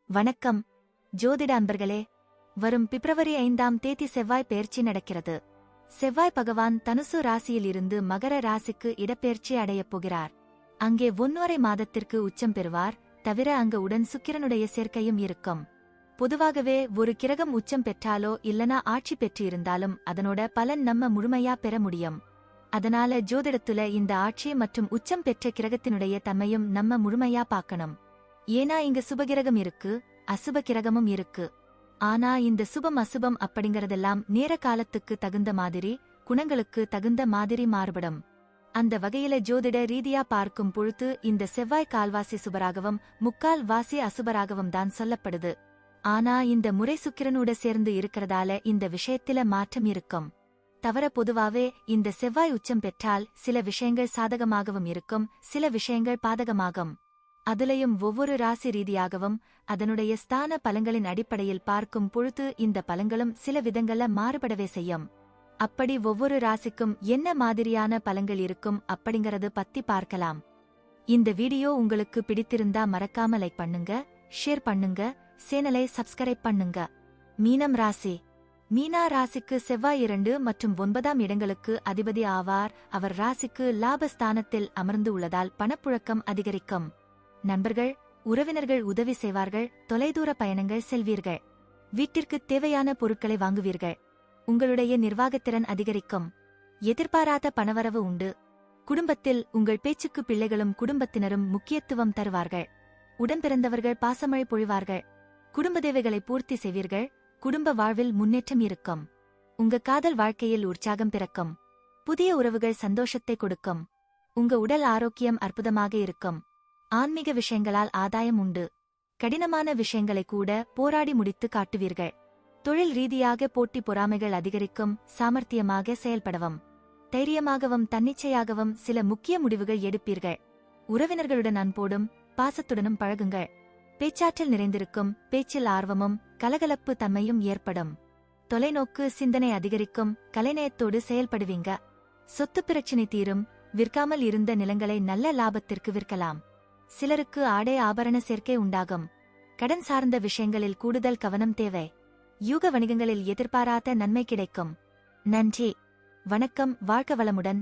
வணக்கம் ஜோதிட அன்பர்களே. வரும் பிப்ரவரி 5ஆம் தேதி செவ்வாய் பெயர்ச்சி நடக்கிறது. செவ்வாய் பகவான் தனுசு ராசியில் இருந்து மகர ராசிக்கு இடப்பெயர்ச்சி அடையப் போகிறார். அங்கே 1.5 மாதத்திற்கு உச்சம் பெறுவார். தவிர அங்கு உடன் சுக்கிரனுடைய சேர்க்கையும் இருக்கும். பொதுவாகவே ஒரு கிரகம் உச்சம் பெற்றாலோ இல்லனா ஆட்சி பெற்றிருந்தாலும் அதனோட பலன் நம்ம முழுமையா பெற முடியும். அதனால ஜோதிடத்துல இந்த ஆட்சி மற்றும் உச்சம் பெற்ற கிரகத்தினுடைய தன்மையும் நம்ம முழுமையா பார்க்கணும். ஏனா இங்க சுபகிரகம் இருக்கு, அசுப கிரகமும் இருக்கு. ஆனா இந்த சுபம் அசுபம் அப்படிங்கறதெல்லாம் நேர காலத்துக்கு தகுந்த மாதிரி, குணங்களுக்கு தகுந்த மாதிரி மாறுபடும். அந்த வகையில ஜோதிட ரீதியா பார்க்கும் பொழுது இந்த செவ்வாய் கால்வாசி சுபராகவும் 3/4 வாசி அசுபராகவும் தான் சொல்லப்படுது. ஆனா இந்த முறை சுக்கிரனோட சேர்ந்து இருக்கிறதால இந்த விஷயத்தில மாற்றம் இருக்கும். தவிர பொதுவாவே இந்த செவ்வாய் உச்சம் பெற்றால் சில விஷயங்கள் சாதகமாகவும் இருக்கும், சில விஷயங்கள் பாதகமாகும். அதுலயும் ஒவ்வொரு ராசி ரீதியாகவும் அதனுடைய ஸ்தான பலங்களின் அடிப்படையில் பார்க்கும் பொழுது இந்த பலங்களும் சில விதங்கள்ல மாறுபடவே செய்யும். அப்படி ஒவ்வொரு ராசிக்கும் என்ன மாதிரியான பலங்கள் இருக்கும் அப்படிங்கறது பத்தி பார்க்கலாம். இந்த வீடியோ உங்களுக்கு பிடித்திருந்தா மறக்காம லைக் பண்ணுங்க, ஷேர் பண்ணுங்க, சேனலை சப்ஸ்கிரைப் பண்ணுங்க. மீனம் ராசி. மீனா ராசிக்கு செவ்வாய் 2 மற்றும் 9ஆம் இடங்களுக்கு அதிபதி ஆவார். அவர் ராசிக்கு லாபஸ்தானத்தில் அமர்ந்து உள்ளதால் பணப்புழக்கம் அதிகரிக்கும். நண்பர்கள், உறவினர்கள் உதவி செய்வார்கள். தொலைதூர பயணங்கள் செல்வீர்கள். வீட்டிற்கு தேவையான பொருட்களை வாங்குவீர்கள். உங்களுடைய நிர்வாகத்திறன் அதிகரிக்கும். எதிர்பாராத பணவரவு உண்டு. குடும்பத்தில் உங்கள் பேச்சுக்கு பிள்ளைகளும் குடும்பத்தினரும் முக்கியத்துவம் தருவார்கள். உடன்பிறந்தவர்கள் பாசமழை பொழிவார்கள். குடும்ப தேவைகளை பூர்த்தி செய்வீர்கள். குடும்ப வாழ்வில் முன்னேற்றம் இருக்கும். உங்க காதல் வாழ்க்கையில் உற்சாகம் பிறக்கும். புதிய உறவுகள் சந்தோஷத்தை கொடுக்கும். உங்க உடல் ஆரோக்கியம் அற்புதமாக இருக்கும். ஆன்மீக விஷயங்களால் ஆதாயம் உண்டு. கடினமான விஷயங்களை கூட போராடி முடித்து காட்டுவீர்கள். தொழில் ரீதியாக போட்டி பொறாமைகள் அதிகரிக்கும். சாமர்த்தியமாக செயல்படவும், தைரியமாகவும் தன்னிச்சையாகவும் சில முக்கிய முடிவுகள் எடுப்பீர்கள். உறவினர்களுடன் அன்போடும் பாசத்துடனும் பழகுங்கள். பேச்சாற்றல் நிறைந்திருக்கும். பேச்சில் ஆர்வமும் கலகலப்பு தன்மையும் ஏற்படும். தொலைநோக்கு சிந்தனை அதிகரிக்கும். கலைநயத்தோடு செயல்படுவீங்க. சொத்து பிரச்சினை தீரும். விற்காமல் இருந்த நிலங்களை நல்ல லாபத்திற்கு விற்கலாம். சிலருக்கு ஆடை ஆபரண சேர்க்கை உண்டாகும். கடன் சார்ந்த விஷயங்களில் கூடுதல் கவனம் தேவை. யூக வணிகங்களில் எதிர்பாராத நன்மை கிடைக்கும். நன்றி, வணக்கம். வாழ்க வளமுடன்.